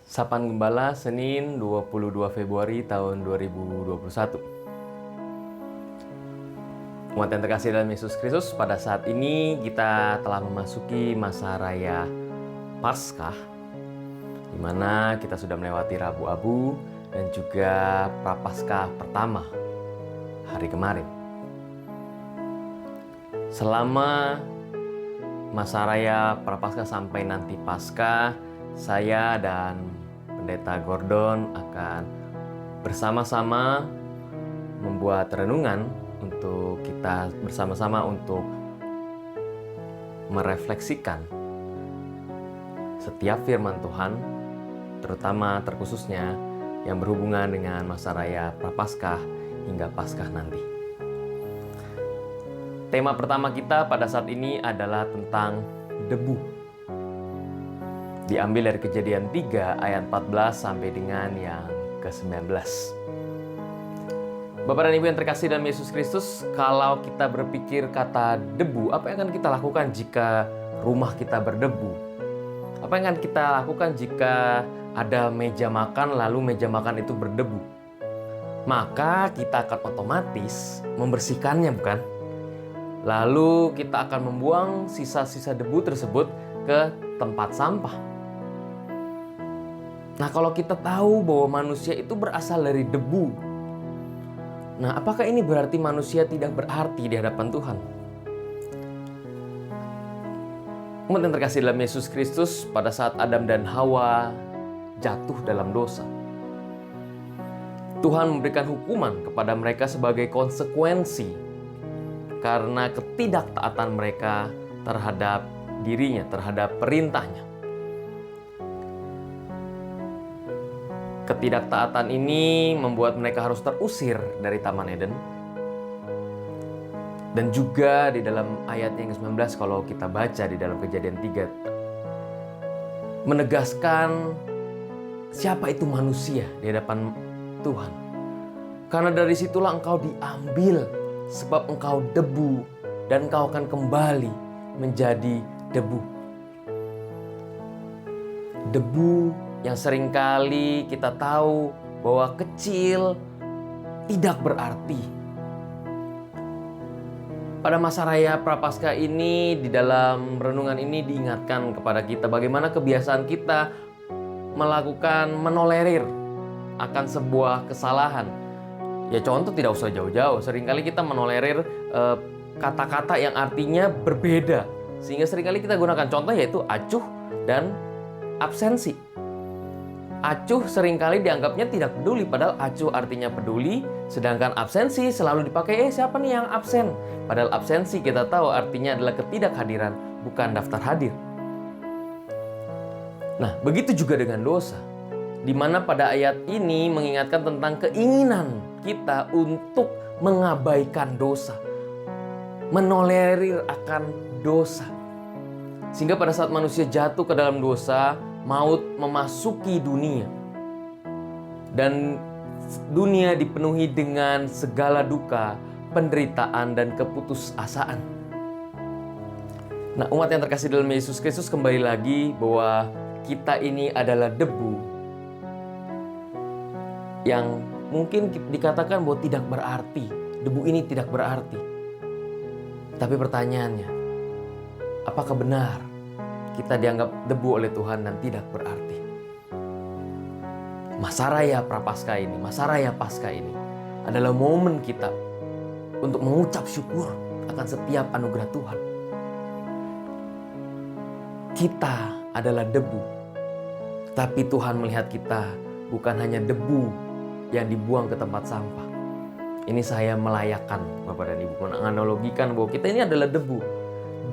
Sapaan Gembala, Senin 22 Februari tahun 2021. Umat yang terkasih dalam Yesus Kristus, pada saat ini kita telah memasuki masa raya Paskah, di mana kita sudah melewati Rabu Abu dan juga Prapaskah pertama hari kemarin. Selama masa raya Prapaskah sampai nanti Paskah, saya dan Pendeta Gordon akan bersama-sama membuat renungan untuk kita bersama-sama untuk merefleksikan setiap firman Tuhan, terutama terkhususnya yang berhubungan dengan masa raya Prapaskah hingga Paskah nanti. Tema pertama kita pada saat ini adalah tentang debu. Diambil dari Kejadian 3 ayat 14 sampai dengan yang ke-19. Bapak dan Ibu yang terkasih dalam Yesus Kristus, kalau kita berpikir kata debu, apa yang akan kita lakukan jika rumah kita berdebu? Apa yang akan kita lakukan jika ada meja makan lalu meja makan itu berdebu? Maka kita akan otomatis membersihkannya, bukan? Lalu kita akan membuang sisa-sisa debu tersebut ke tempat sampah. Nah, kalau kita tahu bahwa manusia itu berasal dari debu, nah apakah ini berarti manusia tidak berarti di hadapan Tuhan? Umat yang terkasih dalam Yesus Kristus, pada saat Adam dan Hawa jatuh dalam dosa, Tuhan memberikan hukuman kepada mereka sebagai konsekuensi karena ketidaktaatan mereka terhadap dirinya, terhadap perintahnya. Ketidaktaatan ini membuat mereka harus terusir dari Taman Eden. Dan juga di dalam ayat yang ke-19 kalau kita baca di dalam Kejadian 3, menegaskan siapa itu manusia di hadapan Tuhan. Karena dari situlah engkau diambil, sebab engkau debu dan engkau akan kembali menjadi debu. Debu yang seringkali kita tahu bahwa kecil tidak berarti. Pada masa raya Prapaskah ini, di dalam renungan ini diingatkan kepada kita bagaimana kebiasaan kita melakukan menolerir akan sebuah kesalahan. Ya contoh tidak usah jauh-jauh, seringkali kita menolerir kata-kata yang artinya berbeda. Sehingga seringkali kita gunakan contoh yaitu acuh dan absensi. Acuh seringkali dianggapnya tidak peduli, padahal acuh artinya peduli, sedangkan absensi selalu dipakai, siapa nih yang absen? Padahal absensi kita tahu artinya adalah ketidakhadiran, bukan daftar hadir. Nah, begitu juga dengan dosa, di mana pada ayat ini mengingatkan tentang keinginan kita untuk mengabaikan dosa, menolerir akan dosa. Sehingga pada saat manusia jatuh ke dalam dosa, maut memasuki dunia. Dan dunia dipenuhi dengan segala duka, penderitaan, dan keputusasaan. Nah, umat yang terkasih dalam Yesus Kristus, kembali lagi bahwa kita ini adalah debu yang mungkin dikatakan bahwa tidak berarti. Debu ini tidak berarti. Tapi pertanyaannya, apakah benar kita dianggap debu oleh Tuhan dan tidak berarti? Masa raya Prapaskah ini, masa raya Paskah ini adalah momen kita untuk mengucap syukur akan setiap anugerah Tuhan. Kita adalah debu, tapi Tuhan melihat kita bukan hanya debu yang dibuang ke tempat sampah. Ini saya melayakkan Bapak dan Ibu, menganalogikan bahwa kita ini adalah debu,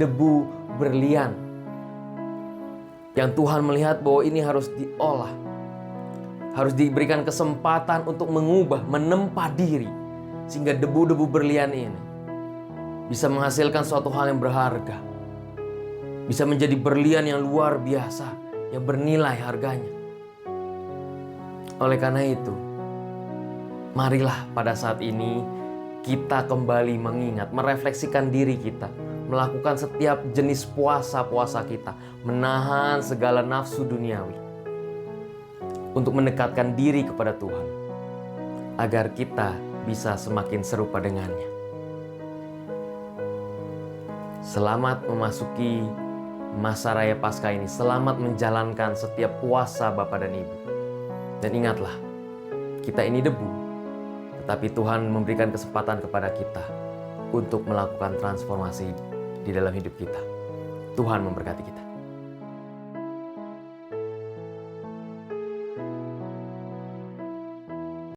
debu berlian, yang Tuhan melihat bahwa ini harus diolah, harus diberikan kesempatan untuk mengubah, menempa diri, sehingga debu-debu berlian ini bisa menghasilkan suatu hal yang berharga, bisa menjadi berlian yang luar biasa, yang bernilai harganya. Oleh karena itu, marilah pada saat ini kita kembali mengingat, merefleksikan diri kita, melakukan setiap jenis puasa-puasa kita, menahan segala nafsu duniawi. untuk mendekatkan diri kepada Tuhan, agar kita bisa semakin serupa dengannya. Selamat memasuki masa Raya Paskah ini. Selamat menjalankan setiap puasa Bapak dan Ibu. Dan ingatlah, kita ini debu, tetapi Tuhan memberikan kesempatan kepada kita untuk melakukan transformasi di dalam hidup kita. Tuhan memberkati kita.